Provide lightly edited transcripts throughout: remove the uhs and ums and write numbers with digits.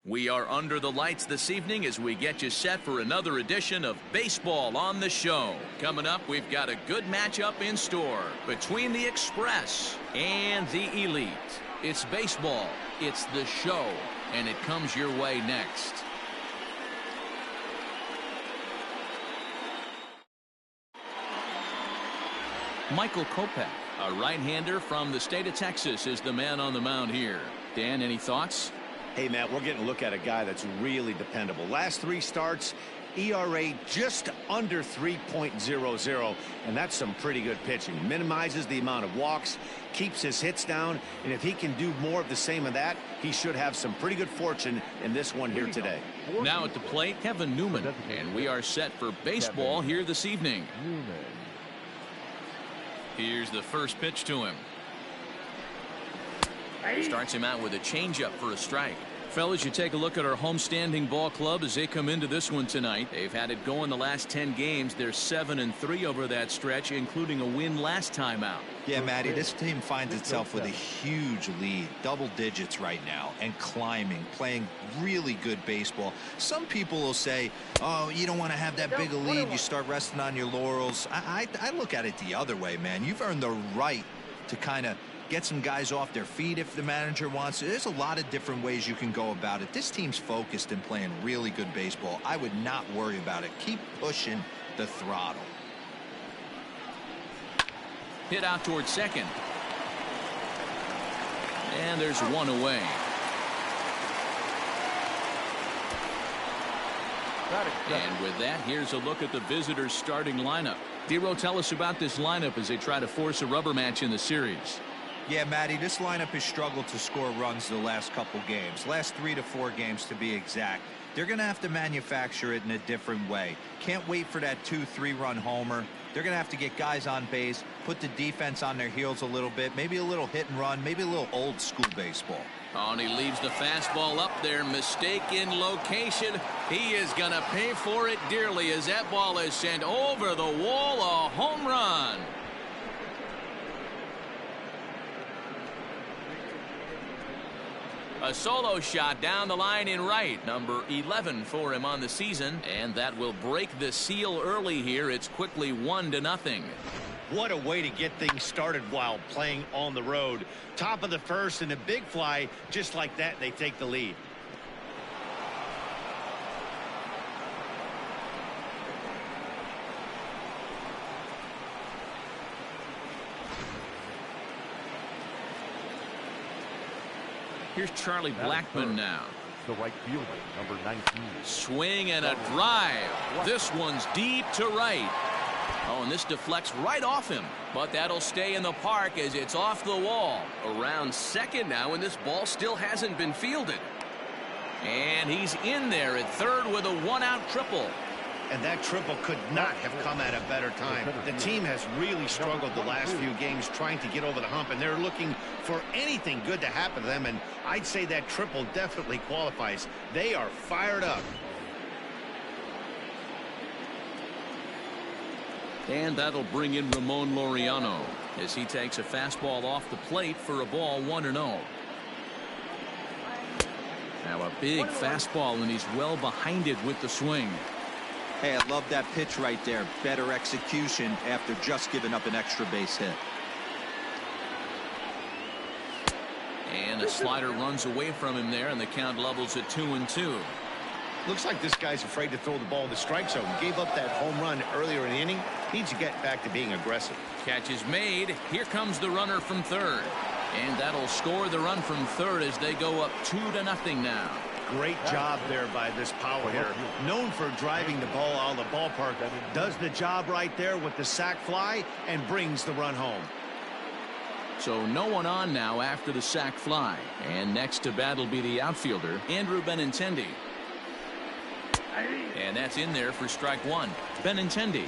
We are under the lights this evening as we get you set for another edition of Baseball on the Show. Coming up, we've got a good matchup in store between the Express and the Elite. It's baseball, it's the show, and it comes your way next. Michael Kopech, a right-hander from the state of Texas, is the man on the mound here. Dan, any thoughts? Hey, Matt, we're getting a look at a guy that's really dependable. Last 3 starts, ERA just under 3.00, and that's some pretty good pitching. Minimizes the amount of walks, keeps his hits down, and if he can do more of the same of that, he should have some pretty good fortune in this one here today. Now at the plate, Kevin Newman, and we are set for baseball here this evening. Here's the first pitch to him. Starts him out with a changeup for a strike. Fellas, you take a look at our homestanding ball club as they come into this one tonight. They've had it going the last 10 games. They're 7-3 over that stretch, including a win last time out. Yeah, Matty, this team finds itself with a huge lead, double digits right now, and climbing, playing really good baseball. Some people will say, oh, you don't want to have that big a lead. You start resting on your laurels. I look at it the other way, man. You've earned the right to kind of get some guys off their feet if the manager wants to. There's a lot of different ways you can go about it. This team's focused and playing really good baseball. I would not worry about it. Keep pushing the throttle. Hit out towards second. And there's one away. And with that, here's a look at the visitors' starting lineup. Dero, tell us about this lineup as they try to force a rubber match in the series. Yeah, Matty, this lineup has struggled to score runs the last couple games. Last 3 to 4 games to be exact. They're going to have to manufacture it in a different way. Can't wait for that 2-3 run homer. They're going to have to get guys on base, put the defense on their heels a little bit, maybe a little hit and run, maybe a little old school baseball. Oh, and he leaves the fastball up there. Mistake in location. He is going to pay for it dearly as that ball is sent over the wall. A home run. A solo shot down the line in right. Number 11 for him on the season. And that will break the seal early here. It's quickly 1-0. What a way to get things started while playing on the road. Top of the first and a big fly. Just like that, they take the lead. Here's Charlie Blackmon now. The right fielder, number 19. Swing and a drive. This one's deep to right. Oh, and this deflects right off him. But that'll stay in the park as it's off the wall. Around second now, and this ball still hasn't been fielded. And he's in there at third with a 1-out triple. And that triple could not have come at a better time. The team has really struggled the last few games trying to get over the hump, and they're looking for anything good to happen to them, and I'd say that triple definitely qualifies. They are fired up. And that'll bring in Ramon Laureano as he takes a fastball off the plate for a ball 1-0. Now a big fastball, and he's well behind it with the swing. Hey, I love that pitch right there. Better execution after just giving up an extra base hit. And a slider runs away from him there, and the count levels at 2-2. Looks like this guy's afraid to throw the ball in the strike zone. Gave up that home run earlier in the inning. Needs to get back to being aggressive. Catch is made. Here comes the runner from third. And that'll score the run from third as they go up 2-0 now. Great job there by this power hitter. Known for driving the ball out of the ballpark. Does the job right there with the sac fly and brings the run home. So no one on now after the sac fly. And next to bat will be the outfielder, Andrew Benintendi. And that's in there for strike one. Benintendi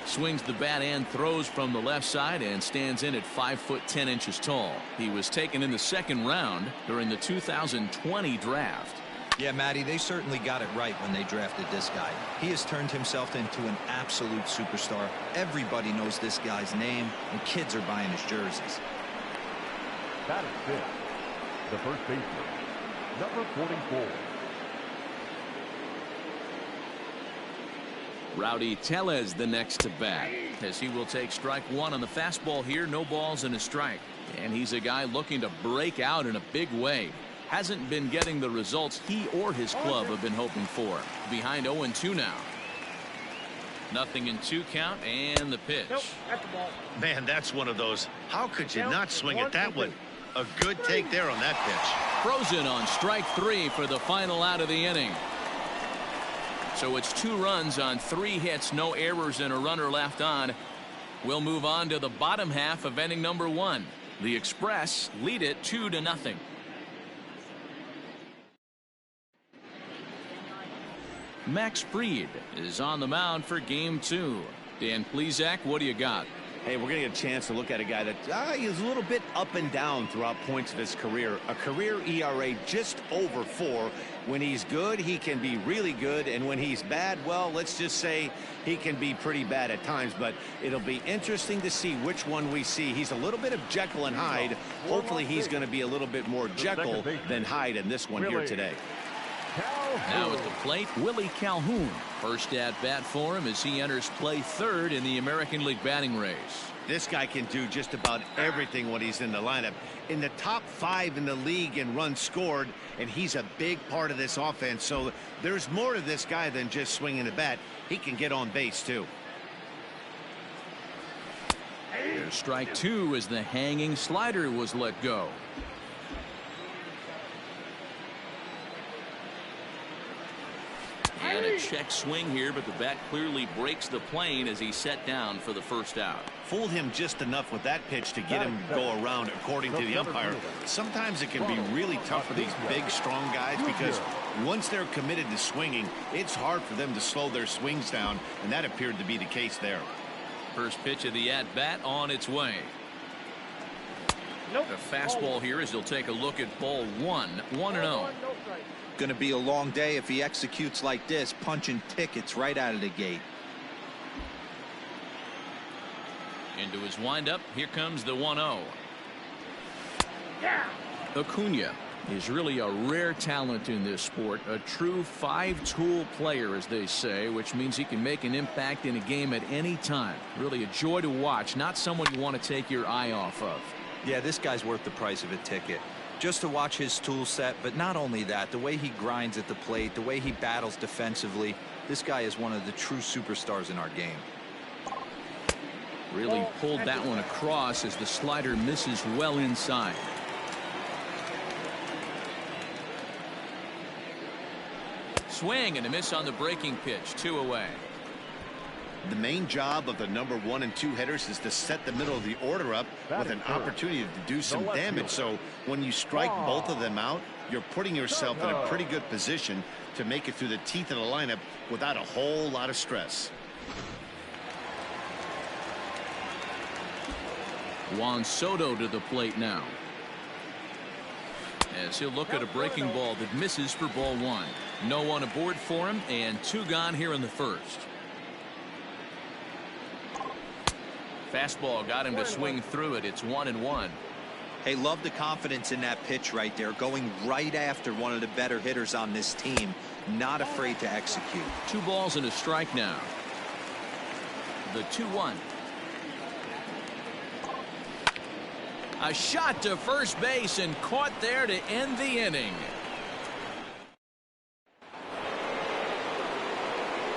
swings the bat and throws from the left side and stands in at 5'10" tall. He was taken in the second round during the 2020 draft. Yeah, Matty, they certainly got it right when they drafted this guy. He has turned himself into an absolute superstar. Everybody knows this guy's name, and kids are buying his jerseys. That is fifth. The first baseman, number 44. Rowdy Tellez the next to bat, as he will take strike one on the fastball here. No balls and a strike. And he's a guy looking to break out in a big way. Hasn't been getting the results he or his club have been hoping for. Behind 0-2 now. 0-2 count, and the pitch. Man, that's one of those. How could you not swing at that one? A good take there on that pitch. Frozen on strike three for the final out of the inning. So it's 2 runs on 3 hits, no errors, and a runner left on. We'll move on to the bottom half of inning number 1. The Express lead it 2-0. Max Fried is on the mound for game 2. Dan Plesac, what do you got? Hey, we're going to get a chance to look at a guy that is a little bit up and down throughout points of his career. A career ERA just over 4. When he's good, he can be really good. And when he's bad, well, let's just say he can be pretty bad at times. But it'll be interesting to see which one we see. He's a little bit of Jekyll and Hyde. Hopefully he's going to be a little bit more Jekyll than Hyde in this one here today. Now at the plate, Willie Calhoun. First at bat for him as he enters play 3rd in the American League batting race. This guy can do just about everything when he's in the lineup. In the top 5 in the league in runs scored, and he's a big part of this offense. So there's more to this guy than just swinging the bat. He can get on base too. There's strike 2 as the hanging slider was let go. And a check swing here, but the bat clearly breaks the plane as he's set down for the first out. Fooled him just enough with that pitch to get him to go around, according to the umpire. Sometimes it can be really tough for these big, strong guys because once they're committed to swinging, it's hard for them to slow their swings down, and that appeared to be the case there. First pitch of the at-bat on its way. A fastball here as he'll take a look at ball 1. 1-0. Going to be a long day if he executes like this, punching tickets right out of the gate. Into his windup, here comes the 1-0. Acuna is really a rare talent in this sport, a true 5-tool player, as they say, which means he can make an impact in a game at any time. Really a joy to watch, not someone you want to take your eye off of. Yeah, this guy's worth the price of a ticket. Just to watch his tool set, but not only that, the way he grinds at the plate, the way he battles defensively, this guy is one of the true superstars in our game. Really pulled that one across as the slider misses well inside. Swing and a miss on the breaking pitch. 2 away. The main job of the number 1 and 2 hitters is to set the middle of the order up with an opportunity to do some damage. So when you strike both of them out, you're putting yourself in a pretty good position to make it through the teeth of the lineup without a whole lot of stress. Juan Soto to the plate now, as he'll look at a breaking ball that misses for ball 1. No one aboard for him, and 2 gone here in the first. Fastball got him to swing through it. It's 1-1. Hey, love the confidence in that pitch right there, going right after one of the better hitters on this team, not afraid to execute. 2 balls and a strike now. The 2-1. A shot to first base and caught there to end the inning.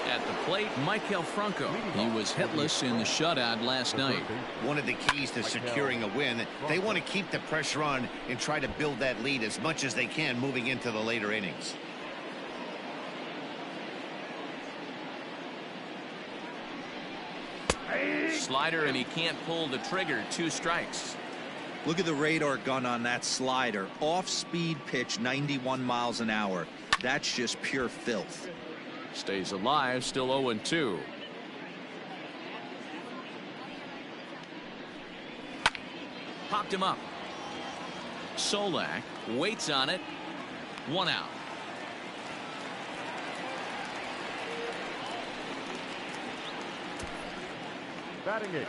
At the plate, Michael Franco. He was hitless in the shutout last night. One of the keys to securing a win, they want to keep the pressure on and try to build that lead as much as they can moving into the later innings. Slider, and he can't pull the trigger. 2 strikes. Look at the radar gun on that slider. Off-speed pitch, 91 miles an hour. That's just pure filth. Stays alive, still 0-2. Popped him up. Solak waits on it. 1 out. Batting it.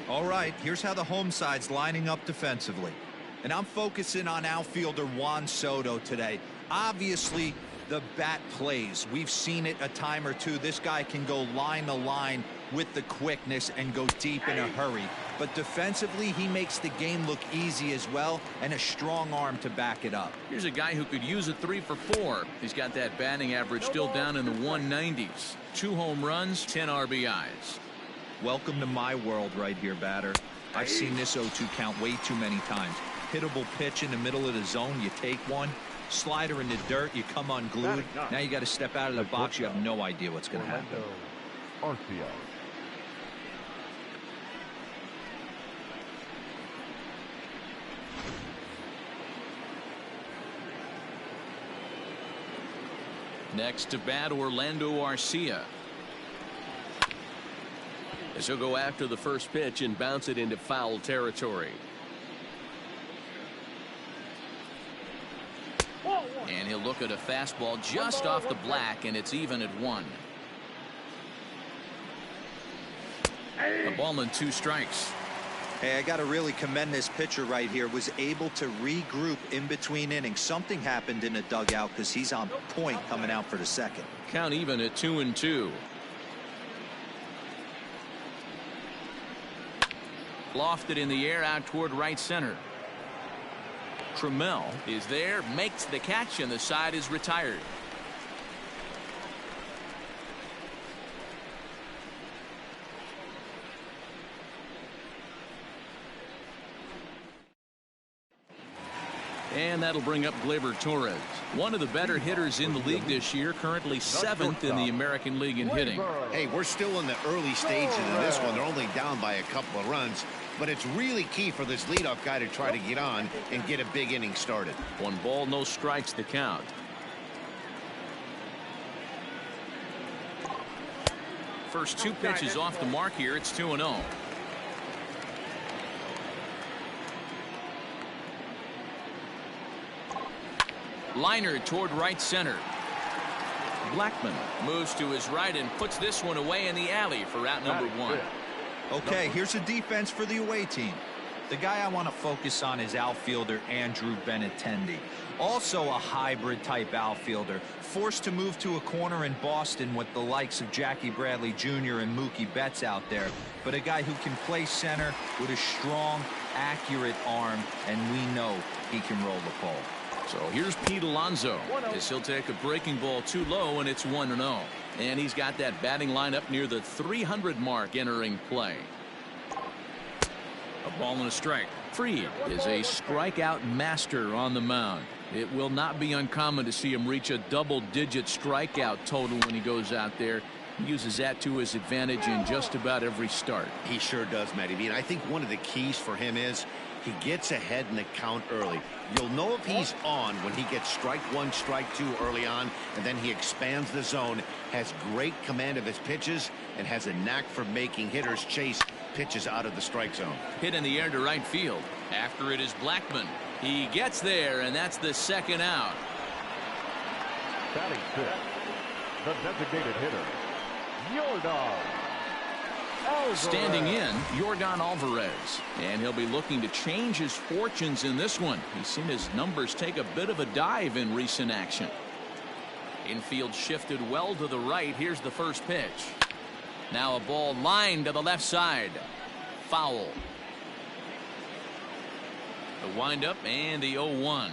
All right, here's how the home side's lining up defensively. And I'm focusing on outfielder Juan Soto today. Obviously, The bat plays. We've seen it a time or two. This guy can go line to line with the quickness and go deep in a hurry. But defensively, he makes the game look easy as well, and a strong arm to back it up. Here's a guy who could use a 3 for 4. He's got that batting average still down in the 190s. 2 home runs, 10 RBIs. Welcome to my world right here, batter. I've seen this 0-2 count way too many times. Hittable pitch in the middle of the zone, you take one. Slider in the dirt, you come unglued. Now you got to step out of the box. You have no idea what's going to happen. Next to bat, Orlando Arcia. As he'll go after the first pitch and bounce it into foul territory. And he'll look at a fastball just off the black, and it's even at 1. A ball and 2 strikes. Hey, I got to really commend this pitcher right here. Was able to regroup in between innings. Something happened in the dugout because he's on point coming out for the second. Count even at 2-2. Lofted in the air out toward right center. Trammell is there, makes the catch, and the side is retired. And that'll bring up Gleyber Torres, one of the better hitters in the league this year, currently 7th in the American League in hitting. Hey, we're still in the early stages of this one. They're only down by a couple of runs, but it's really key for this leadoff guy to try to get on and get a big inning started. 1 ball, no strikes to count. First 2 pitches off the mark here. It's 2-0. Liner toward right center. Blackman moves to his right and puts this one away in the alley for out number 1. Okay, here's a defense for the away team. The guy I want to focus on is outfielder Andrew Benintendi. Also a hybrid type outfielder, forced to move to a corner in Boston with the likes of Jackie Bradley Jr. and Mookie Betts out there, but a guy who can play center with a strong, accurate arm, and we know he can roll the pole. So here's Pete Alonso as he'll take a breaking ball too low, and it's 1-0. And he's got that batting lineup near the 300 mark entering play. A ball and a strike. Fried is a strikeout master on the mound. It will not be uncommon to see him reach a double-digit strikeout total when he goes out there. He uses that to his advantage in just about every start. He sure does, Matty B. And I think one of the keys for him is he gets ahead in the count early. You'll know if he's on when he gets strike 1, strike 2 early on, and then he expands the zone, has great command of his pitches, and has a knack for making hitters chase pitches out of the strike zone. Hit in the air to right field. After it is Blackman. He gets there, and that's the second out. Batting 5th, the designated hitter, Yordan. Standing in, Yordan Alvarez, and he'll be looking to change his fortunes in this one. He's seen his numbers take a bit of a dive in recent action. Infield shifted well to the right. Here's the first pitch. Now a ball lined to the left side. Foul. The windup and the 0-1.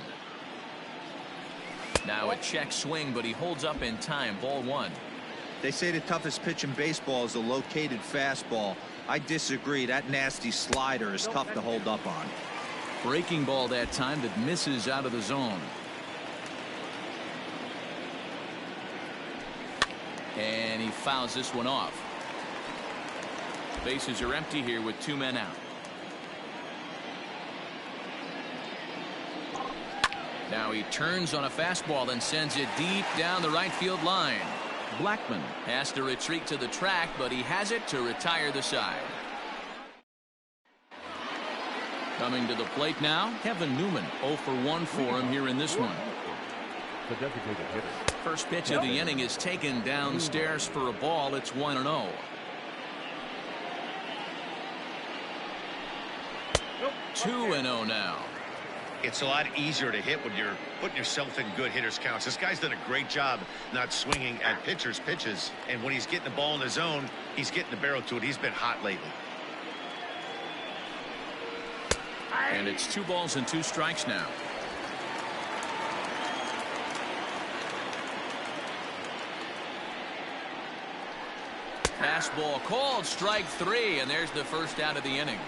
Now a check swing, but he holds up in time. Ball 1. They say the toughest pitch in baseball is a located fastball. I disagree. That nasty slider is tough to hold up on. Breaking ball that time that misses out of the zone. And he fouls this one off. Bases are empty here with 2 men out. Now he turns on a fastball and sends it deep down the right field line. Blackman has to retreat to the track, but he has it to retire the side. Coming to the plate now, Kevin Newman. 0 for 1 for him here in this one. The designated hitter. First pitch of the inning is taken downstairs for a ball. It's 1-0. Nope. 2-0 now. It's a lot easier to hit when you're putting yourself in good hitters counts. This guy's done a great job not swinging at pitchers' pitches, and when he's getting the ball in the zone, he's getting the barrel to it. He's been hot lately. And it's 2 balls and 2 strikes now. Fastball called, strike 3, and there's the first out of the inning.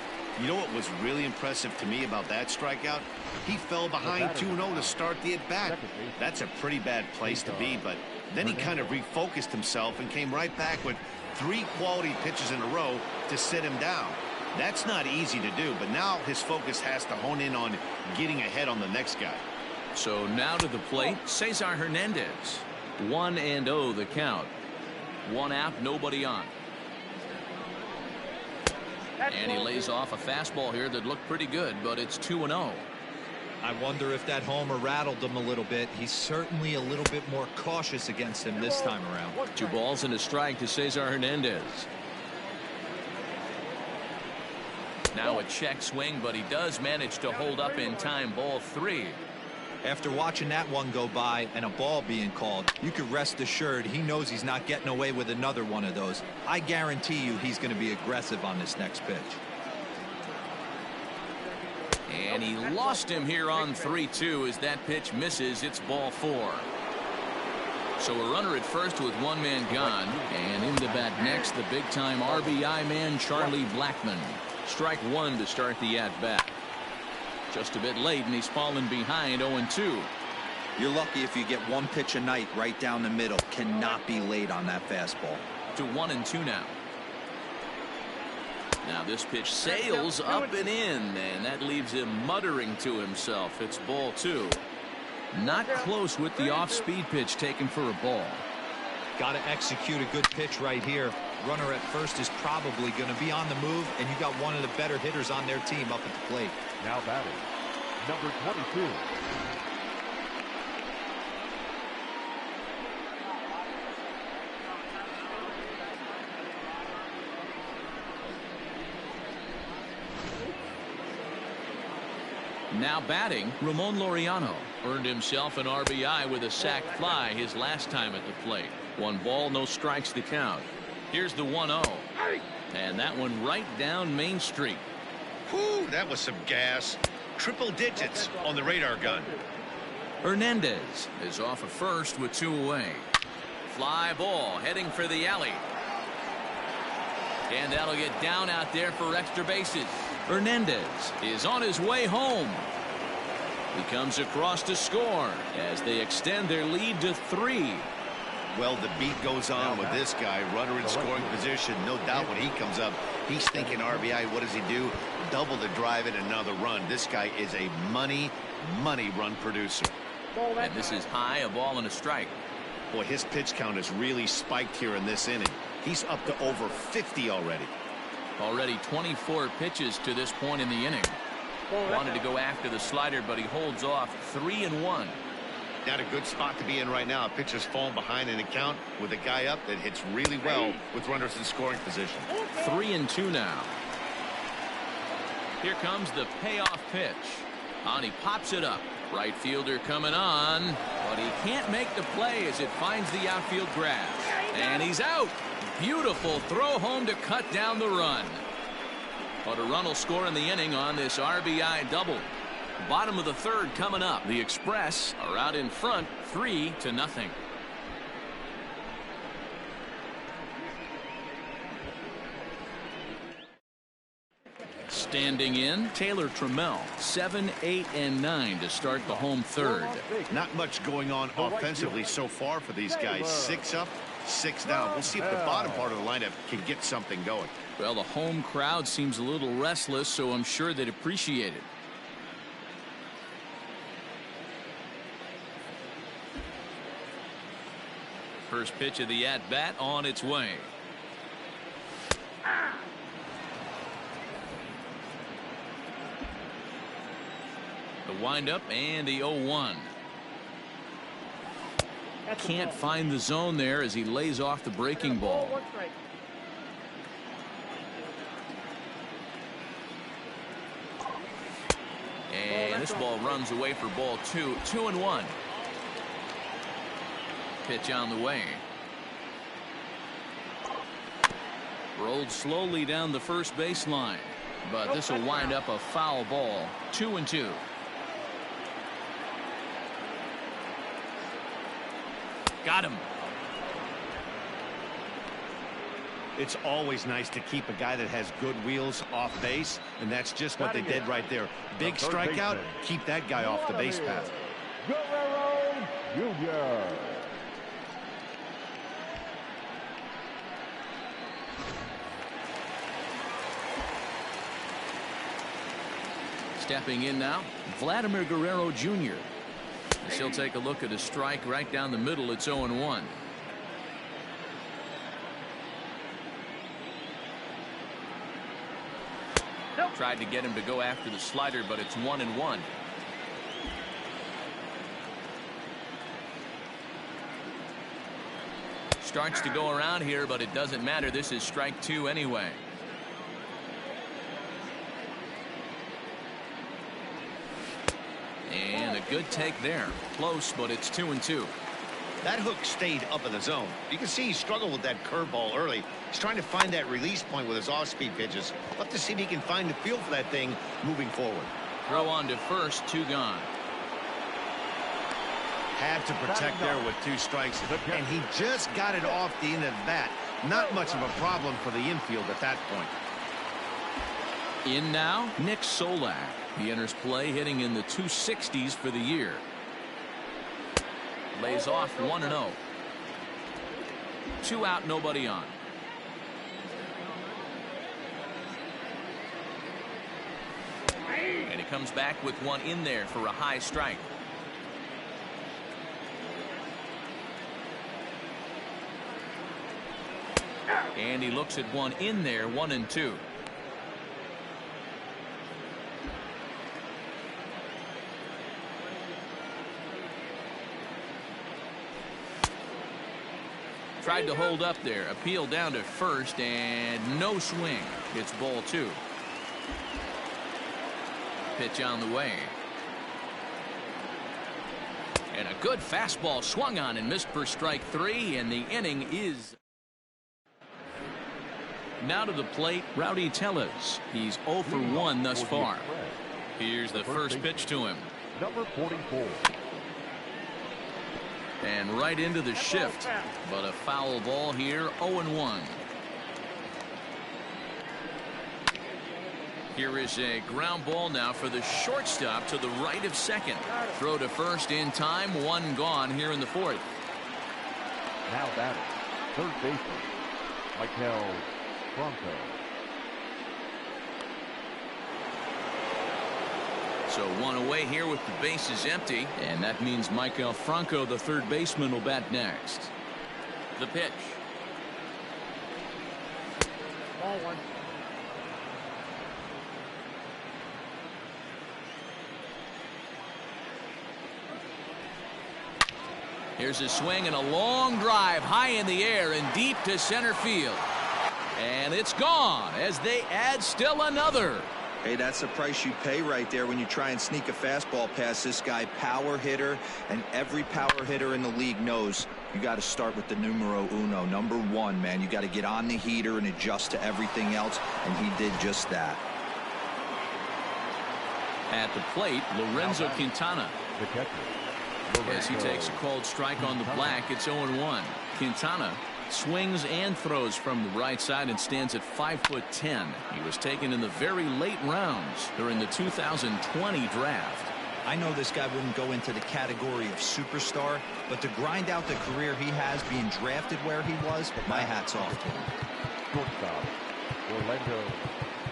You know what was really impressive to me about that strikeout? He fell behind 2-0 to start the at-bat. That's a pretty bad place to be, but then he kind of refocused himself and came right back with 3 quality pitches in a row to sit him down. That's not easy to do, but now his focus has to hone in on getting ahead on the next guy. So now to the plate, Cesar Hernandez. 1-0 the count. 1 out, nobody on. And he lays off a fastball here that looked pretty good, but it's 2-0. I wonder if that homer rattled him a little bit. He's certainly a little bit more cautious against him this time around. 2 balls and a strike to Cesar Hernandez. Now a check swing, but he does manage to hold up in time. Ball 3. After watching that one go by and a ball being called, you can rest assured he knows he's not getting away with another one of those. I guarantee you he's going to be aggressive on this next pitch. And he lost him here on 3-2 as that pitch misses. It's ball 4. So a runner at first with 1 man gone, and in the bat next, the big-time RBI man Charlie Blackmon. Strike 1 to start the at-bat. Just a bit late, and he's fallen behind 0-2. You're lucky if you get 1 pitch a night right down the middle. Cannot be late on that fastball. To 1-2 now. Now this pitch sails up and in, and that leaves him muttering to himself. It's ball 2. Not close with the off-speed pitch taken for a ball. Got to execute a good pitch right here. Runner at first is probably going to be on the move, and you got one of the better hitters on their team up at the plate. Now batting, number 22. Now batting, Ramon Laureano earned himself an RBI with a sac fly his last time at the plate. 1 ball, no strikes to count. Here's the 1-0. And that one right down Main Street. Whew, that was some gas. Triple digits on the radar gun. Hernandez is off at first with 2 away. Fly ball heading for the alley. And that'll get down out there for extra bases. Hernandez is on his way home. He comes across to score as they extend their lead to 3. Well, the beat goes on with this guy. Runner in scoring position. No doubt when he comes up, he's thinking RBI. What does he do? Double the drive and another run. This guy is a money run producer. And this is high, a ball and a strike. Boy, his pitch count has really spiked here in this inning. He's up to over 50 already. Already 24 pitches to this point in the inning. Wanted to go after the slider, but he holds off. 3-1. Not a good spot to be in right now. A pitcher's falling behind in the count with a guy up that hits really well with runners in scoring position. 3-2 now. Here comes the payoff pitch. And he pops it up. Right fielder coming on, but he can't make the play as it finds the outfield grass. And he's out. Beautiful throw home to cut down the run. But a run will score in the inning on this RBI double. Bottom of the 3rd coming up. The Express are out in front 3-0. Standing in, Taylor Trammell, 7, 8, and 9 to start the home 3rd. Not much going on offensively so far for these guys. 6 up, 6 down. We'll see if the bottom part of the lineup can get something going. Well, the home crowd seems a little restless, so I'm sure they'd appreciate it. First pitch of the at-bat on its way. The windup and the 0-1. Can't find the zone there as he lays off the breaking ball. And this ball runs away for ball 2. 2-1. Pitch on the way. Rolled slowly down the first baseline, but this will wind up a foul ball. 2-2. Got him. It's always nice to keep a guy that has good wheels off base, and that's just what they did right there. Big strikeout, keep that guy off the base path. Guerrero Jr. Stepping in now, Vladimir Guerrero Jr. As he'll take a look at a strike right down the middle. It's 0-1. Tried to get him to go after the slider, but it's 1-1. Starts to go around here, but it doesn't matter. This is strike 2 anyway. And a good take there. Close, but it's 2-2. That hook stayed up in the zone. You can see he struggled with that curveball early. He's trying to find that release point with his off-speed pitches. Love to see if he can find the feel for that thing moving forward. Throw on to first, 2 gone. Had to protect there with 2 strikes, and he just got it off the end of the bat. Not much of a problem for the infield at that point. In now, Nick Solak. He enters play hitting in the 260s for the year. Lays off 1-0. 2 out, nobody on. And he comes back with 1 in there for a high strike. And he looks at 1 in there, 1-2. Tried to hold up there. Appeal down to first, and no swing. It's ball 2. Pitch on the way. And a good fastball swung on and missed for strike 3, and the inning is. Now to the plate, Rowdy Tellez. He's 0 for 1 thus far. Here's the first pitch to him. Number 44. And right into the shift, but a foul ball here. 0-1. Here is a ground ball now for the shortstop to the right of second. Throw to first in time. 1 gone here in the 4th. Now batting, third baseman, Michael Franco. So 1 away here with the bases empty, and that means Michael Franco, the third baseman, will bat next. The pitch. Ball 1. Here's a swing and a long drive high in the air and deep to center field. And it's gone as they add still another. Hey, that's the price you pay right there when you try and sneak a fastball past this guy. Power hitter, and every power hitter in the league knows you got to start with the numero uno, number 1, man. You got to get on the heater and adjust to everything else, and he did just that. At the plate, Lorenzo Quintana. The catcher. As he takes a called strike on the black, it's 0-1. Quintana swings and throws from the right side and stands at 5'10". He was taken in the very late rounds during the 2020 draft. I know this guy wouldn't go into the category of superstar, but to grind out the career he has being drafted where he was, my hat's off to him. Shortstop, Orlando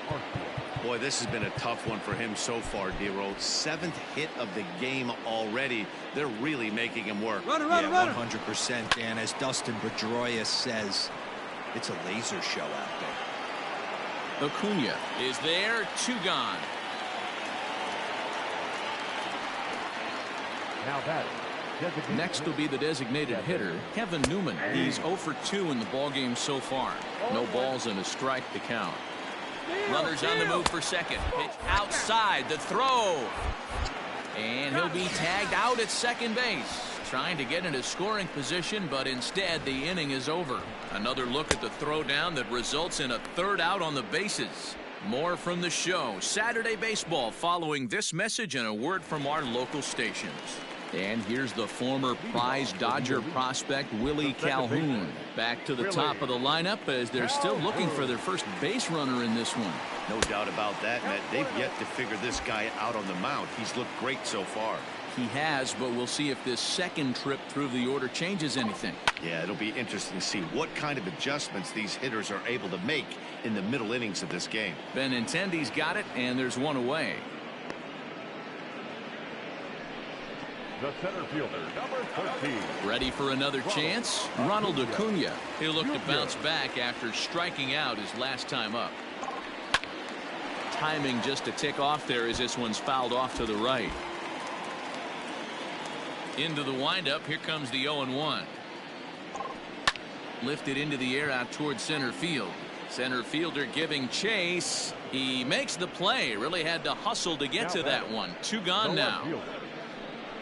Arcia. Boy, this has been a tough one for him so far, D-Roll. 7th hit of the game already. They're really making him work. Runner, 100%, Dan. As Dustin Pedroia says, it's a laser show out there. Acuna is there. 2 gone. Now that. Next will be the designated hitter, Kevin Newman. He's 0 for 2 in the ballgame so far. No balls and a strike to count. Runners on the move for second. Pitch outside. The throw. And he'll be tagged out at second base. Trying to get into scoring position, but instead the inning is over. Another look at the throwdown that results in a third out on the bases. More from the show. Saturday Baseball following this message and a word from our local stations. And here's the former prize Dodger prospect Willie Calhoun back to the top of the lineup as they're still looking for their first base runner in this one. No doubt about that, Matt. They've yet to figure this guy out on the mound. He's looked great so far. He has, but we'll see if this second trip through the order changes anything. Yeah, it'll be interesting to see what kind of adjustments these hitters are able to make in the middle innings of this game. Benintendi's got it, and there's one away. The center fielder, number 13. Ready for another chance? Ronald Acuna. He'll look to bounce back after striking out his last time up. Timing just a tick off there as this one's fouled off to the right. Into the windup. Here comes the 0-1. Lifted into the air out towards center field. Center fielder giving chase. He makes the play. Really had to hustle to get to that one. Two gone now.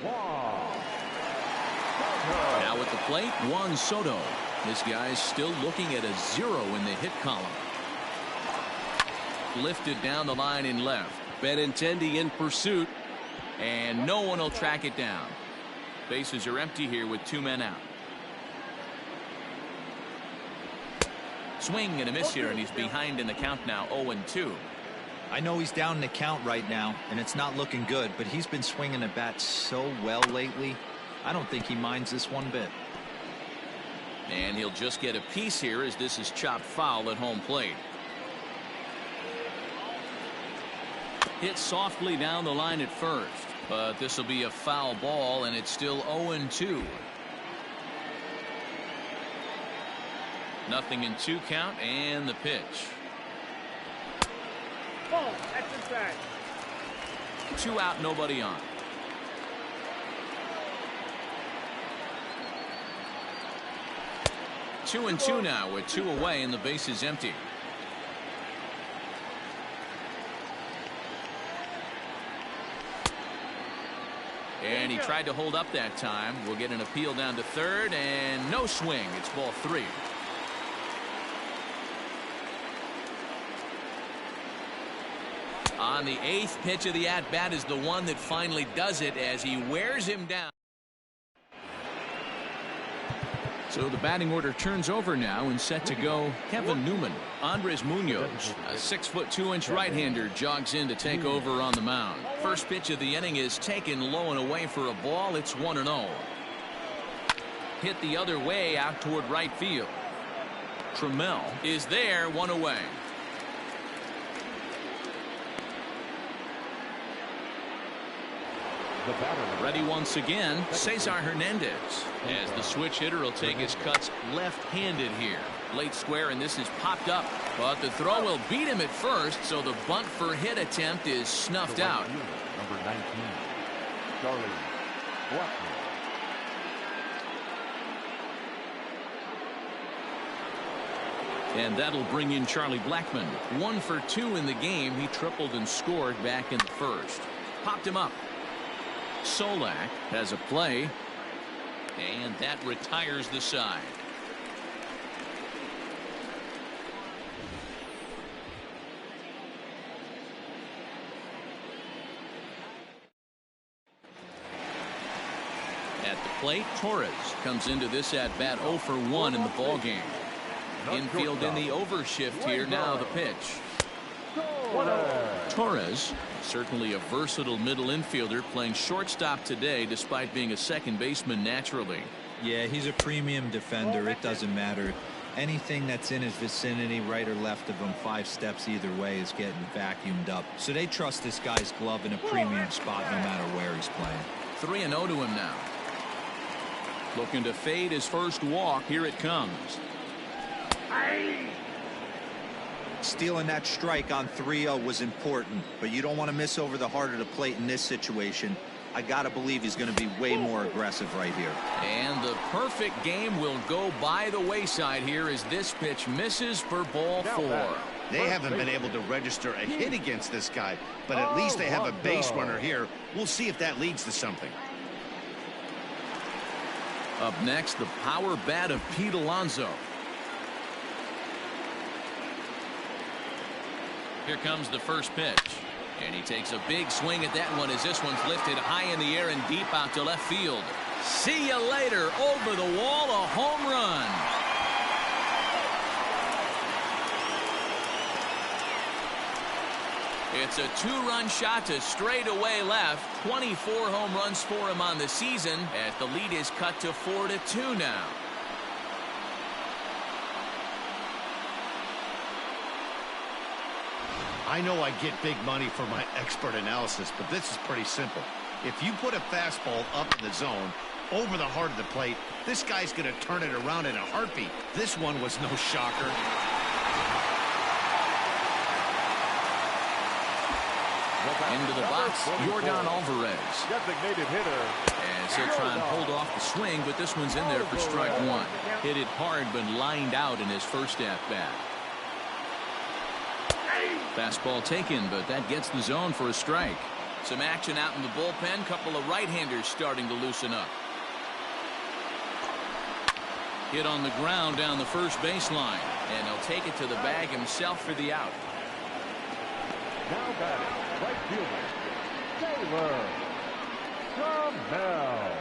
Now at the plate, Juan Soto. This guy's still looking at a 0 in the hit column. Lifted down the line in left. Benintendi in pursuit. And no one will track it down. Bases are empty here with 2 men out. Swing and a miss here, and he's behind in the count now, 0-2. I know he's down in the count right now, and it's not looking good, but he's been swinging the bat so well lately. I don't think he minds this one bit. And he'll just get a piece here as this is chopped foul at home plate. Hit softly down the line at first, but this will be a foul ball, and it's still 0-2. Nothing in 2 count, and the pitch. Ball, that's inside. 2 out, nobody on. Two and 2 now with 2 away, and the base is empty. And he tried to hold up that time. We'll get an appeal down to third, and no swing. It's ball 3. On the 8th pitch of the at-bat is the one that finally does it as he wears him down. So the batting order turns over now and set to go Kevin Newman. Andres Munoz, a 6'2" right-hander, jogs in to take over on the mound. First pitch of the inning is taken low and away for a ball. It's 1-0. Hit the other way out toward right field. Trammell is there, 1 away. Ready once again, Cesar Hernandez, as the switch hitter will take his cuts left-handed here. Late square, and this is popped up, but the throw will beat him at first, so the bunt for hit attempt is snuffed out. Number 19, Charlie Blackman. And that'll bring in Charlie Blackman. 1 for 2 in the game. He tripled and scored back in the first. Popped him up. Solak has a play, and that retires the side. At the plate, Torres comes into this at bat 0 for 1 in the ball game. Infield in the overshift here. Now the pitch. Torres, certainly a versatile middle infielder, playing shortstop today despite being a second baseman naturally. Yeah, he's a premium defender. It doesn't matter. Anything that's in his vicinity, right or left of him, 5 steps either way, is getting vacuumed up. So they trust this guy's glove in a premium spot no matter where he's playing. 3-0 to him now. Looking to fade his first walk. Here it comes. Stealing that strike on 3-0 was important, but you don't want to miss over the heart of the plate in this situation. I gotta believe he's going to be way more aggressive right here. And the perfect game will go by the wayside here as this pitch misses for ball 4. They haven't been able to register a hit against this guy, but at least they have a base runner here. We'll see if that leads to something. Up next, the power bat of Pete Alonso. Here comes the first pitch. And he takes a big swing at that one as this one's lifted high in the air and deep out to left field. See you later. Over the wall, a home run. It's a two-run shot to straightaway left. 24 home runs for him on the season as the lead is cut to 4-2 now. I know I get big money for my expert analysis, but this is pretty simple. If you put a fastball up in the zone, over the heart of the plate, this guy's going to turn it around in a heartbeat. This one was no shocker. Into the box, Yordan Alvarez. Designated hitter. As he'll try and hold off the swing, but this one's in there for strike one. Hit it hard, but lined out in his first at-bat. Fastball taken, but that gets the zone for a strike. Some action out in the bullpen. Couple of right-handers starting to loosen up. Hit on the ground down the first baseline, and he'll take it to the bag himself for the out. Now batting, right fielder, Taylor Trammell.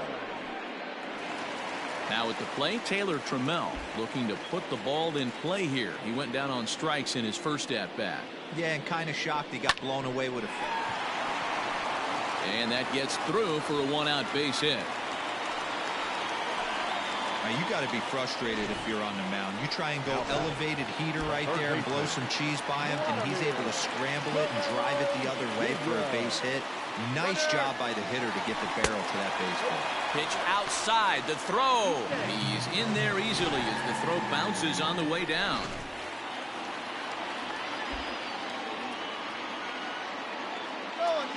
Now at the plate, Taylor Trammell looking to put the ball in play here. He went down on strikes in his first at-bat. Yeah, and kind of shocked he got blown away with a. And that gets through for a one-out base hit. Now you got to be frustrated if you're on the mound. You try and go elevated heater right there and blow some cheese by him, and he's able to scramble it and drive it the other way for a base hit. Nice job by the hitter to get the barrel to that baseball. Pitch outside, the throw. He's in there easily as the throw bounces on the way down.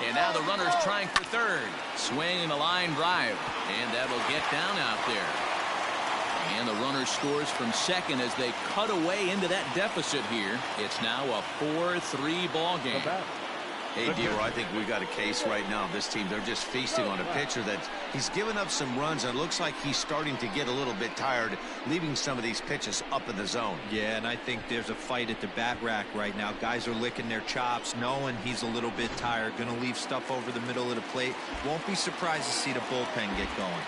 And now the runner's trying for third. Swing and a line drive. And that'll get down out there. And the runner scores from second as they cut away into that deficit here. It's now a 4-3 ball game. Hey, D-Roy, I think we've got a case right now. This team, they're just feasting on a pitcher that he's given up some runs, and it looks like he's starting to get a little bit tired, leaving some of these pitches up in the zone. Yeah, and I think there's a fight at the bat rack right now. Guys are licking their chops, knowing he's a little bit tired, going to leave stuff over the middle of the plate. Won't be surprised to see the bullpen get going.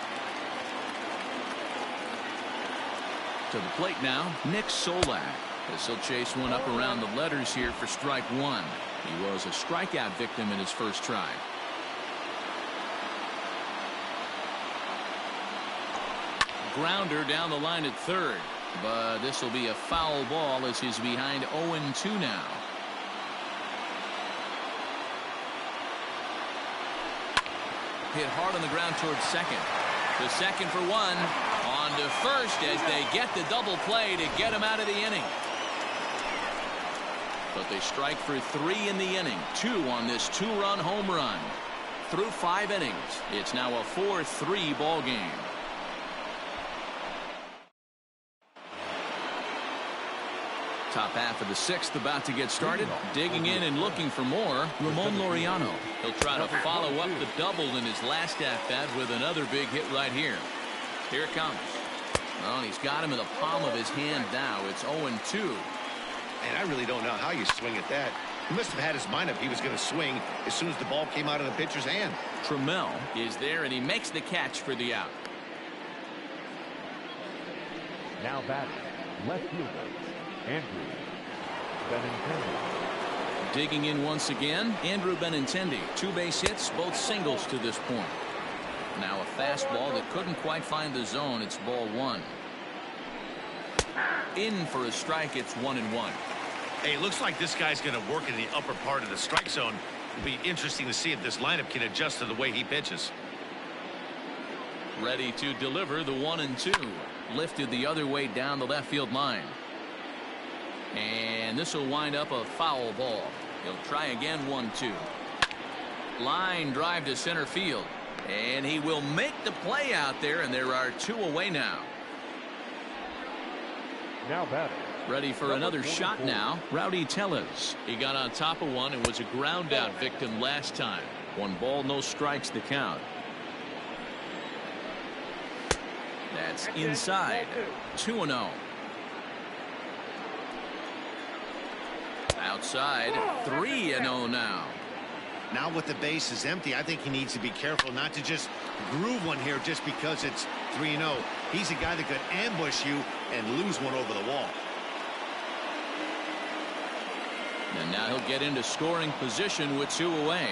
To the plate now, Nick Solak. As he'll chase one up around the letters here for strike one. He was a strikeout victim in his first try. Grounder down the line at third, but this will be a foul ball as he's behind 0-2 now. Hit hard on the ground towards second. The second for one. On to first as they get the double play to get him out of the inning. But they strike for 3 in the inning. 2 on this 2-run home run. Through 5 innings, it's now a 4-3 ball game. Top half of the 6th about to get started. Digging in and looking for more, Ramon Laureano. He'll try to follow up the double in his last at-bat with another big hit right here. Here it comes. Well, he's got him in the palm of his hand now. It's 0-2. And I really don't know how you swing at that. He must have had his mind up he was going to swing as soon as the ball came out of the pitcher's hand. Trammell is there, and he makes the catch for the out. Now batting, left fielder, Andrew Benintendi. Digging in once again, Andrew Benintendi. 2 base hits, both singles to this point. Now a fastball that couldn't quite find the zone. It's ball 1. In for a strike. It's 1-1. Hey, looks like this guy's going to work in the upper part of the strike zone. It'll be interesting to see if this lineup can adjust to the way he pitches. Ready to deliver the 1-2. Lifted the other way down the left field line. And this will wind up a foul ball. He'll try again. 1-2. Line drive to center field. And he will make the play out there, and there are 2 away now. Now batting, Ready for another shot now. Rowdy Tellez. He got on top of one and was a ground out victim last time. 1 ball, no strikes the count. That's inside. 2-0. Outside. 3-0 now. Now with the base is empty, I think he needs to be careful not to just groove one here just because it's 3-0. He's a guy that could ambush you and lose one over the wall. And now he'll get into scoring position with 2 away.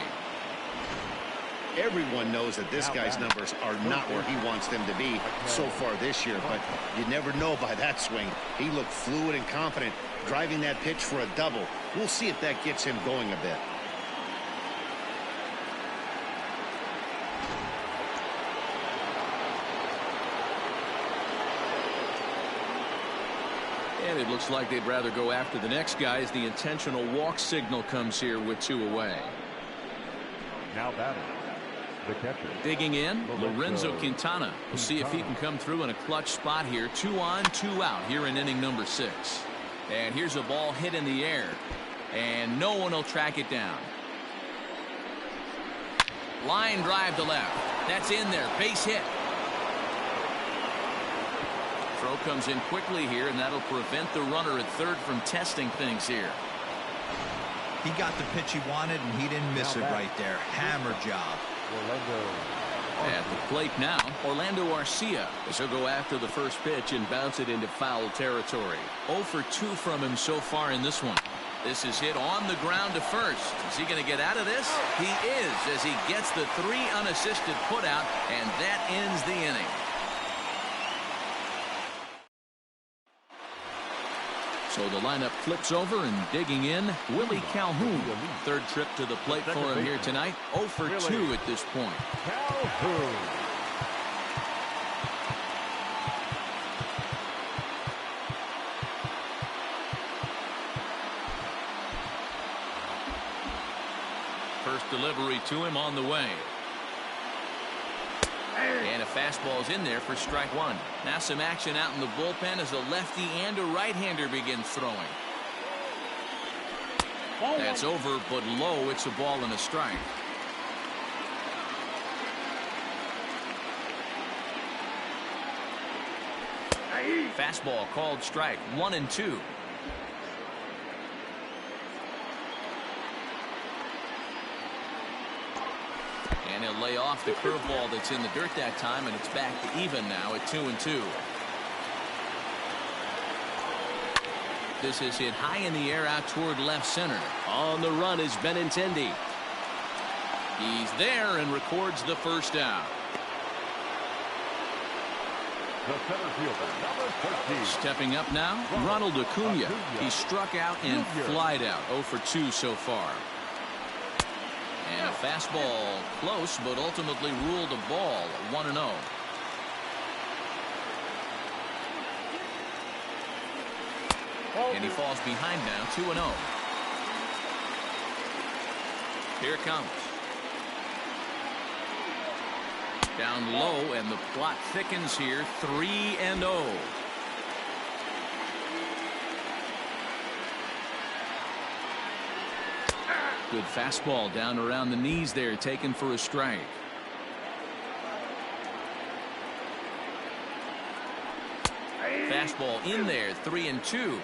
Everyone knows that this guy's numbers are not where he wants them to be so far this year, but you never know by that swing. He looked fluid and confident driving that pitch for a double. We'll see if that gets him going a bit. And it looks like they'd rather go after the next guy as the intentional walk signal comes here with 2 away. Now batting, the catcher. Digging in, Lorenzo Quintana. We'll see if he can come through in a clutch spot here. 2 on, 2 out here in inning number 6. And here's a ball hit in the air. And no one will track it down. Line drive to left. That's in there. Base hit. Throw comes in quickly here, and that'll prevent the runner at third from testing things here. He got the pitch he wanted, and he didn't miss it right there. Hammer job. At the plate now, Orlando Arcia. As he'll go after the first pitch and bounce it into foul territory. 0 for 2 from him so far in this one. This is hit on the ground to first. Is he going to get out of this? He is, as he gets the 3 unassisted putout, and that ends the inning. So the lineup flips over, and digging in, Willie Calhoun. Third trip to the plate for him here tonight. 0 for 2 at this point. Calhoun. First delivery to him on the way. And a fastball's in there for strike 1. Now some action out in the bullpen as a lefty and a right-hander begins throwing. That's over, but low. It's a ball and a strike. Fastball called strike 1-2. And he'll lay off the curveball that's in the dirt that time, and it's back to even now at 2-2. This is hit high in the air out toward left center. On the run is Benintendi. He's there and records the first out. The center fielder, number 13. Stepping up now, Ronald Acuna. He struck out and flied out. 0 for 2 so far. And a fastball close, but ultimately ruled a ball. 1-0. And he falls behind now. 2-0. Here it comes. Down low, and the plot thickens here. 3-0. Good fastball down around the knees there, taken for a strike. Fastball in there. 3-2.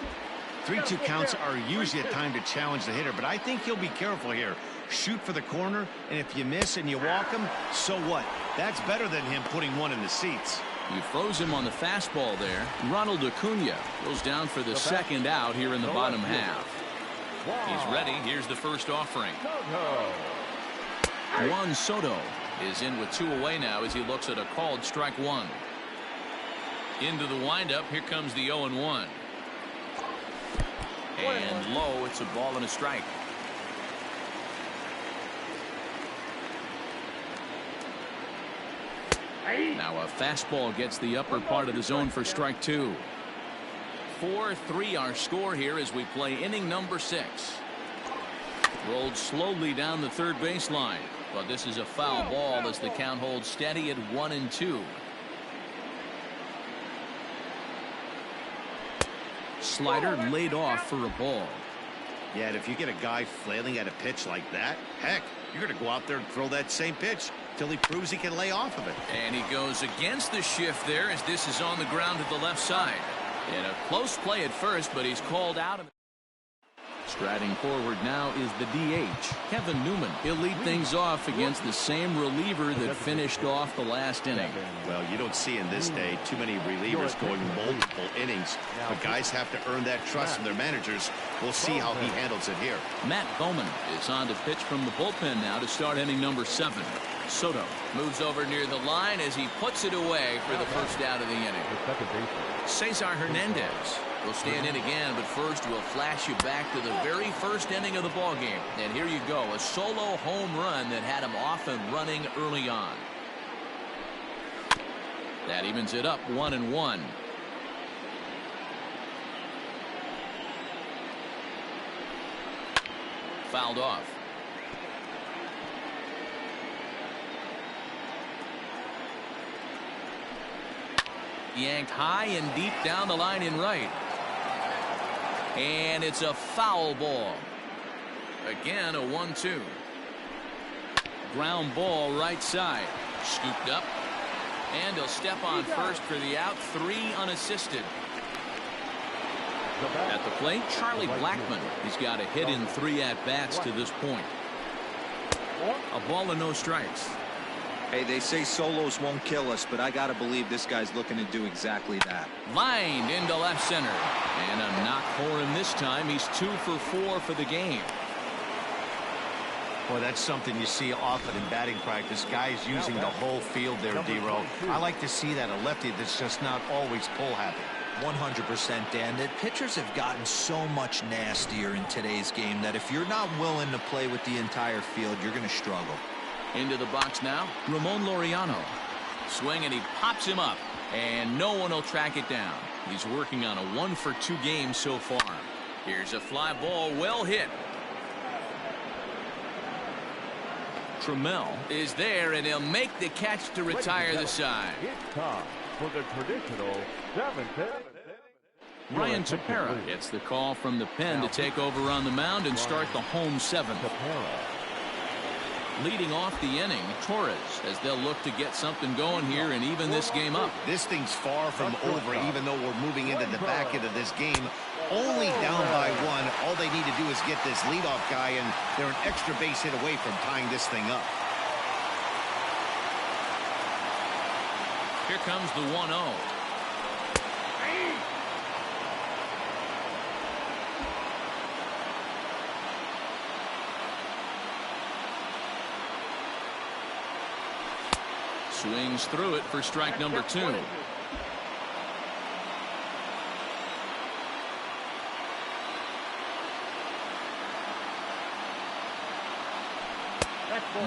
3-2 counts are usually a time to challenge the hitter, but I think he'll be careful here. Shoot for the corner, and if you miss and you walk him, so what? That's better than him putting one in the seats. You froze him on the fastball there. Ronald Acuna goes down for the second out here in the bottom half. He's ready. Here's the first offering. Juan Soto is in with 2 away now as he looks at a called strike 1. Into the windup. Here comes the 0-1. And low. It's a ball and a strike. Now a fastball gets the upper part of the zone for strike 2. 4-3 our score here as we play inning number 6. Rolled slowly down the third baseline, but this is a foul ball as the count holds steady at 1-2. Slider laid off for a ball. Yeah, and if you get a guy flailing at a pitch like that, heck, you're going to go out there and throw that same pitch till he proves he can lay off of it. And he goes against the shift there as this is on the ground to the left side. In a close play at first, but he's called out. Striding forward now is the DH, Kevin Newman. He'll lead things off against the same reliever that finished off the last inning. Well, you don't see in this day too many relievers going multiple innings, but guys have to earn that trust from their managers. We'll see how he handles it here. Matt Bowman is on to pitch from the bullpen now to start inning number 7. Soto moves over near the line as he puts it away for the first out of the inning. Cesar Hernandez will stand in again, but first we'll flash you back to the very first inning of the ball game. And here you go, a solo home run that had him off and running early on. That evens it up 1-1. Fouled off. Yanked high and deep down the line in right. And it's a foul ball. Again, a 1-2. Ground ball right side. Scooped up. And he'll step on first for the out. 3 unassisted. At the plate, Charlie Blackmon. He's got a hit in 3 at-bats to this point. A ball and no strikes. Hey, they say solos won't kill us, but I got to believe this guy's looking to do exactly that. Lined into left center. And a knock for him this time. He's 2 for 4 for the game. Boy, that's something you see often in batting practice. Guys using the whole field there, D-Row. I like to see that, a lefty that's just not always pull happy. 100%, Dan. The pitchers have gotten so much nastier in today's game that if you're not willing to play with the entire field, you're going to struggle. Into the box now, Ramon Laureano. Swing and he pops him up, and no one will track it down. He's working on a 1-for-2 game so far. Here's a fly ball, well hit. Trammell is there, and he'll make the catch to retire the side. It's time for the traditional 7th. Ryan Tepera gets the call from the pen to take over on the mound and start the home 7th. Leading off the inning, Torres, as they'll look to get something going here and even this game up. This thing's far from over, even though we're moving into the back end of this game. Only down by 1. All they need to do is get this leadoff guy, and they're an extra base hit away from tying this thing up. Here comes the 1-0. Swings through it for strike number 2.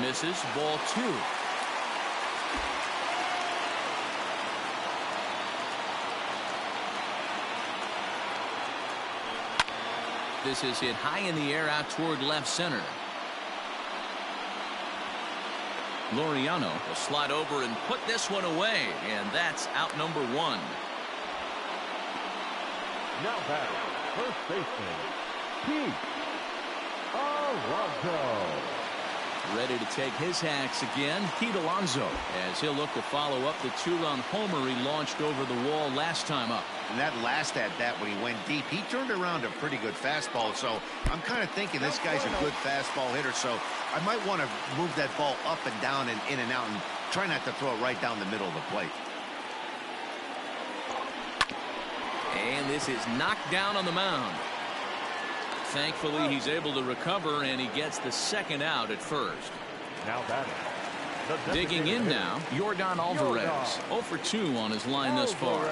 Misses, ball 2. This is hit high in the air out toward left center. Laureano will slide over and put this one away, and that's out number 1. Now batting, first baseman, Pete Alonso. Ready to take his hacks again, Pete Alonso, as he'll look to follow up the 2-run homer he launched over the wall last time up. And that last at-bat when he went deep, he turned around a pretty good fastball. So I'm kind of thinking this guy's a good fastball hitter. So I might want to move that ball up and down and in and out and try not to throw it right down the middle of the plate. And this is knocked down on the mound. Thankfully, he's able to recover, and he gets the second out at first. Now batting. Digging in now, Yordan Alvarez. 0 for 2 on his line thus far.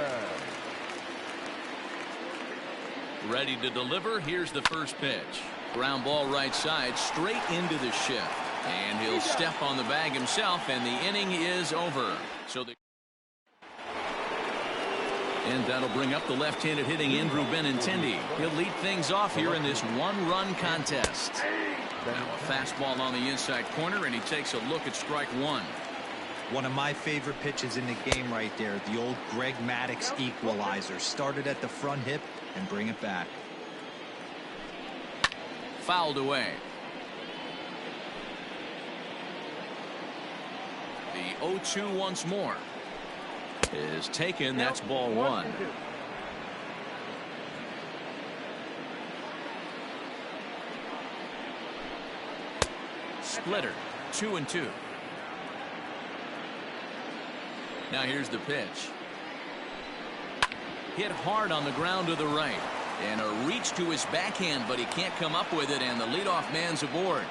Ready to deliver. Here's the first pitch. Ground ball right side, straight into the shift. And he'll step on the bag himself, and the inning is over. And that'll bring up the left-handed hitting Andrew Benintendi. He'll lead things off here in this 1-run contest. Now a fastball on the inside corner, and he takes a look at strike 1. One of my favorite pitches in the game right there. The old Greg Maddux equalizer. Started at the front hip and bring it back. Fouled away. The 0-2 once more is taken. That's ball one. Splitter. 2-2. Now here's the pitch. Hit hard on the ground to the right. And a reach to his backhand, but he can't come up with it, and the leadoff man's aboard.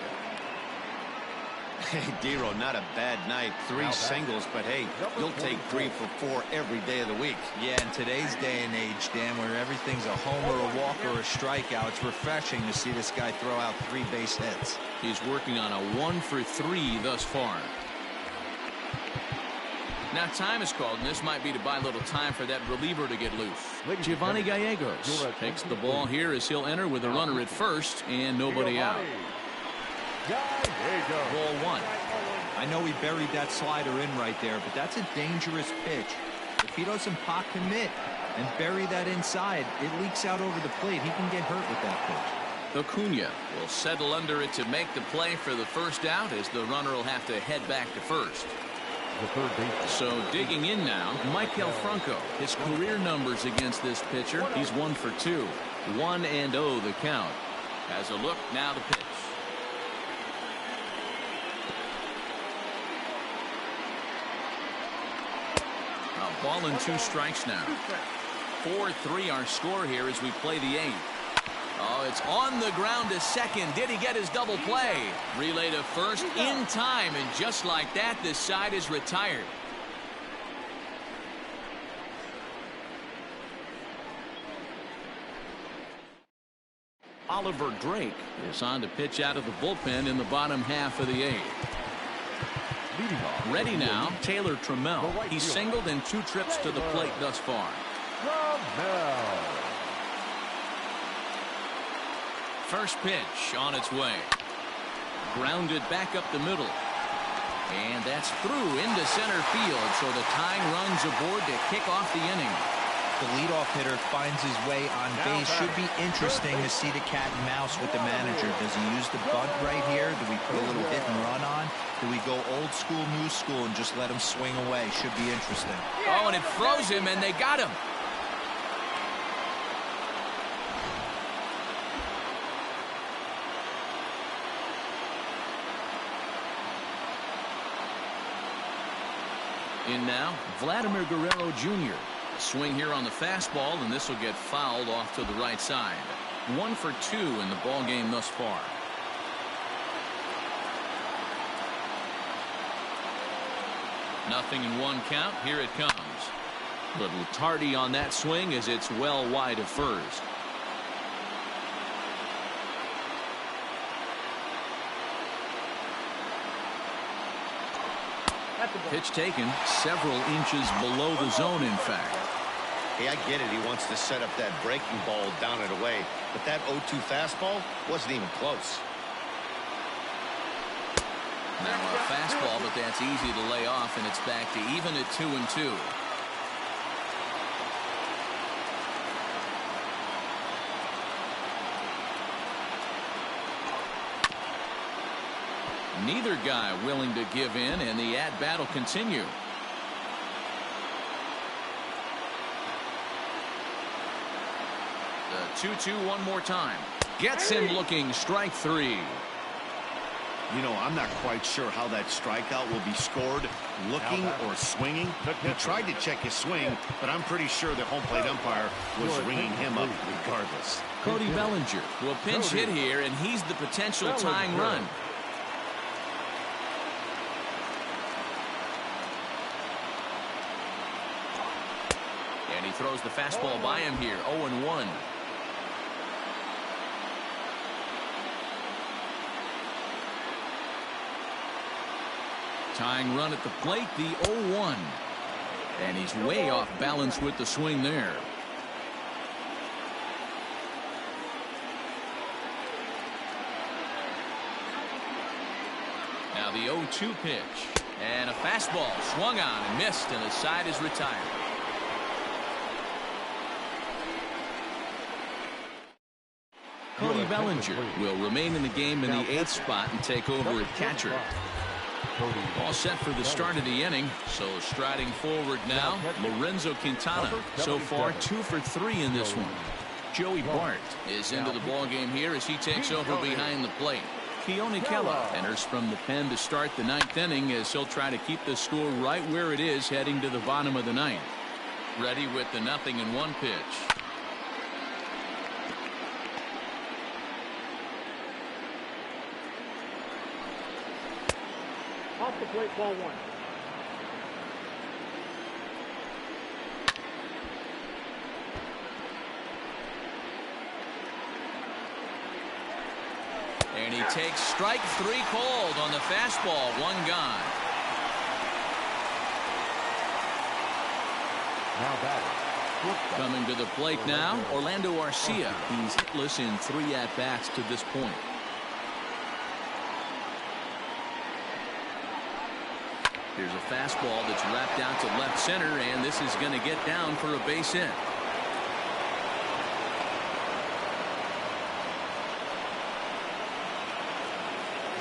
Hey, Dero, not a bad night. 3 singles, but hey, you'll take 3 for 4 every day of the week. Yeah, in today's day and age, Dan, where everything's a homer, a walk, or a strikeout, it's refreshing to see this guy throw out 3 base hits. He's working on a 1 for 3 thus far. Now time is called, and this might be to buy a little time for that reliever to get loose. Giovanni Gallegos takes the ball here as he'll enter with a runner at first and nobody out. Ball 1. I know he buried that slider in right there, but that's a dangerous pitch. If he doesn't pot commit and bury that inside, it leaks out over the plate. He can get hurt with that pitch. Acuna will settle under it to make the play for the first out, as the runner will have to head back to first. So digging in now, Michael Franco. His career numbers against this pitcher, he's 1 for 2. 1-0 the count. Has a look, now the pitch. A ball and 2 strikes now. 4-3 our score here as we play the 8th. Oh, it's on the ground to second. Did he get his double play? Relay to first in time, and just like that, this side is retired. Oliver Drake is on to pitch out of the bullpen in the bottom half of the 8th. Ready now, Taylor Trammell. He's singled in 2 trips to the plate thus far. First pitch on its way. Grounded back up the middle. And that's through into center field, so the tying run's aboard to kick off the inning. The leadoff hitter finds his way on base. Should be interesting to see the cat and mouse with the manager. Does he use the bunt right here? Do we put a little hit and run on? Do we go old school, new school, and just let him swing away? Should be interesting. Oh, and it froze him, and they got him. In now, Vladimir Guerrero Jr. Swing here on the fastball, and this will get fouled off to the right side. 1 for 2 in the ball game thus far. Nothing in 1 count. Here it comes. Little tardy on that swing as it's well wide of first. Pitch taken several inches below the zone, in fact. Hey, I get it. He wants to set up that breaking ball down and away, but that 0-2 fastball wasn't even close. Now a fastball, but that's easy to lay off, and it's back to even at 2-2. Neither guy willing to give in, and the at-bat will continue. The 2-2 one more time. Gets him looking, strike 3. You know, I'm not quite sure how that strikeout will be scored, looking or swinging. He tried to check his swing, but I'm pretty sure the home plate umpire was ringing him up regardless. Cody Bellinger will pinch hit here, and he's the potential tying run. And he throws the fastball by him here. 0-1. Tying run at the plate, the 0-1. And he's way off balance with the swing there. Now the 0-2 pitch. And a fastball swung on and missed, and the side is retired. Cody Bellinger will remain in the game in the 8th spot and take over at catcher. All set for the start of the inning. So striding forward now, Lorenzo Quintana. So far 2 for 3 in this one. Joey Bart is into the ballgame here as he takes over behind the plate. Keone Kela enters from the pen to start the 9th inning as he'll try to keep the score right where it is heading to the bottom of the 9th. Ready with the 0-1 pitch. Off the plate, ball 1. And he takes strike 3 called on the fastball. 1 gone. Now batting. Coming to the plate now, Orlando Arcia. He's hitless in 3 at-bats to this point. Here's a fastball that's wrapped out to left center, and this is going to get down for a base hit.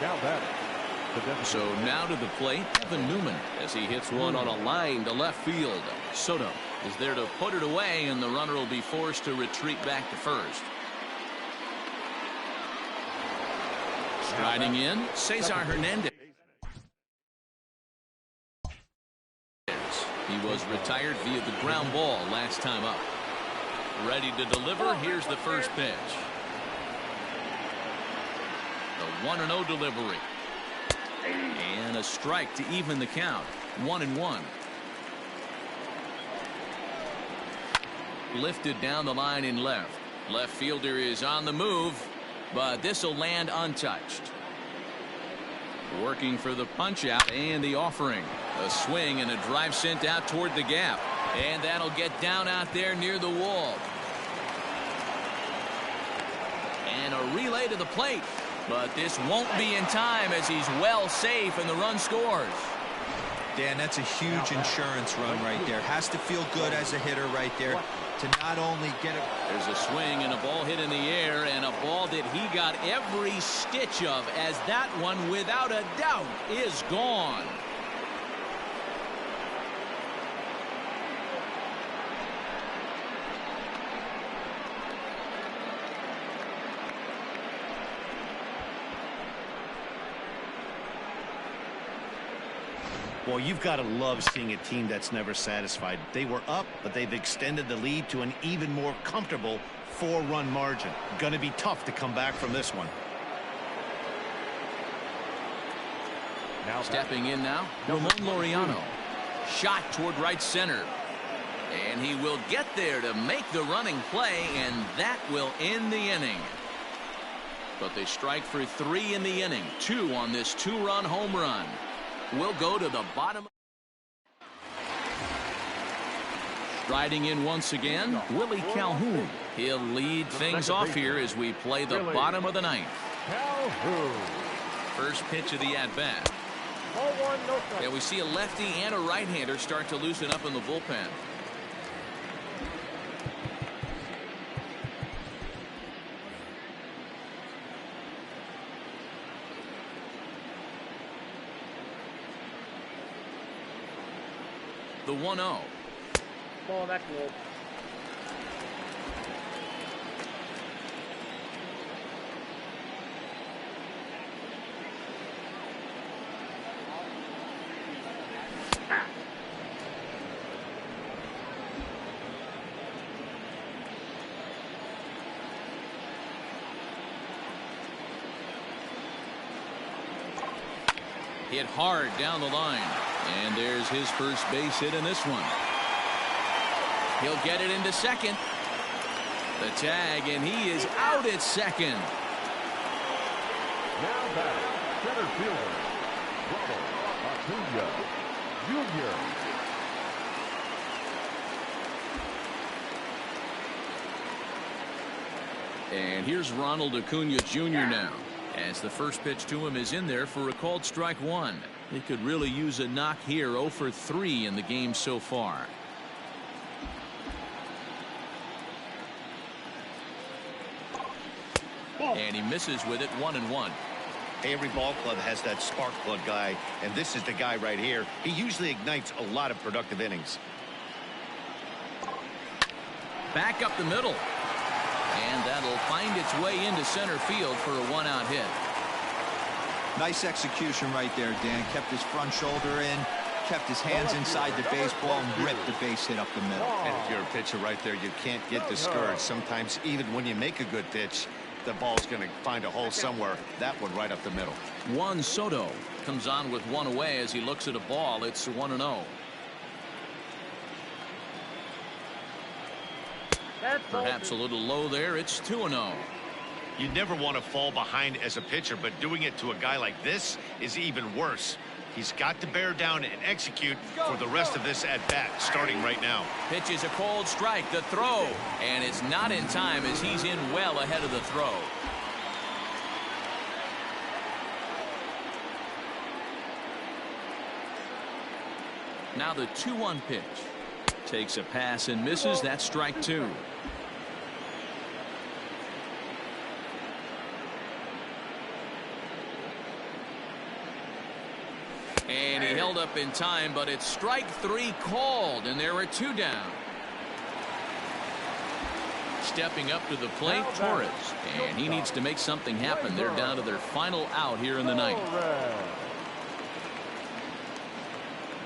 Now batting. So now to the plate, Evan Newman, as he hits one on a line to left field. Soto is there to put it away, and the runner will be forced to retreat back to first. Striding in, Cesar Hernandez. He was retired via the ground ball last time up. Ready to deliver. Here's the first pitch. The 1-0 delivery. And a strike to even the count. 1-1. Lifted down the line in left. Left fielder is on the move, but this will land untouched. Working for the punch out and the offering. A swing and a drive sent out toward the gap. And that'll get down out there near the wall. And a relay to the plate. But this won't be in time as he's well safe and the run scores. Dan, that's a huge insurance run right there. Has to feel good as a hitter right there to not only get it. There's a swing and a ball hit in the air, and a ball that he got every stitch of, as that one without a doubt is gone. Well, you've got to love seeing a team that's never satisfied. They were up, but they've extended the lead to an even more comfortable 4-run margin. Going to be tough to come back from this one. Now stepping in now, Ramon Laureano. Shot toward right center. And he will get there to make the running play, and that will end the inning. But they strike for 3 in the inning. 2 on this 2-run home run. We'll go to the bottom. Striding in once again, Willie Calhoun. He'll lead things off here as we play the bottom of the 9th. First pitch of the at-bat. Yeah, we see a lefty and a right-hander start to loosen up in the bullpen. The 1-0. Ball, that's low. Hit hard down the line. And there's his first base hit in this one. He'll get it into second. The tag, and he is out at second. Now batting, center fielder, Ronald Acuna Jr. And here's Ronald Acuna Jr. now, as the first pitch to him is in there for a called strike 1. He could really use a knock here. 0 for 3 in the game so far. And he misses with it. 1-1. Every ball club has that spark plug guy, and this is the guy right here. He usually ignites a lot of productive innings. Back up the middle. And that'll find its way into center field for a 1-out hit. Nice execution right there, Dan. Kept his front shoulder in, kept his hands inside the baseball, and ripped the base hit up the middle. And if you're a pitcher right there, you can't get discouraged. Sometimes even when you make a good pitch, the ball's going to find a hole somewhere. That one right up the middle. Juan Soto comes on with one away as he looks at a ball. It's 1-0. Perhaps a little low there. It's 2-0. You never want to fall behind as a pitcher, but doing it to a guy like this is even worse. He's got to bear down and execute for the rest of this at bat, starting right now. Pitches a cold strike. The throw, and it's not in time as he's in well ahead of the throw. Now the 2-1 pitch. Takes a pass and misses. That's strike 2. And he held up in time, but it's strike 3 called, and there are 2 down. Stepping up to the plate, Torres, and he needs to make something happen. They're down to their final out here in the ninth.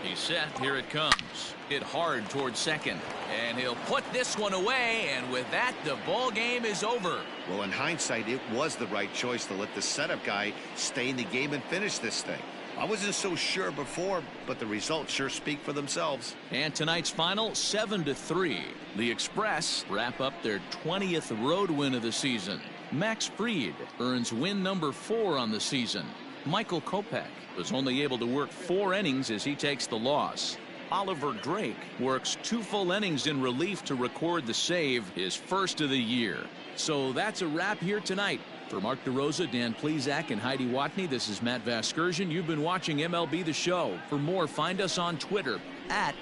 He's set. Here it comes. Hit hard towards second, and he'll put this one away, and with that, the ball game is over. Well, in hindsight, it was the right choice to let the setup guy stay in the game and finish this thing. I wasn't so sure before, but the results sure speak for themselves. And tonight's final, 7-3. The Express wrap up their 20th road win of the season. Max Fried earns win number 4 on the season. Michael Kopech was only able to work 4 innings as he takes the loss. Oliver Drake works 2 full innings in relief to record the save, his first of the year. So that's a wrap here tonight. For Mark DeRosa, Dan Plesac, and Heidi Watney, this is Matt Vasgersian. You've been watching MLB The Show. For more, find us on Twitter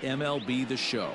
@MLB The Show.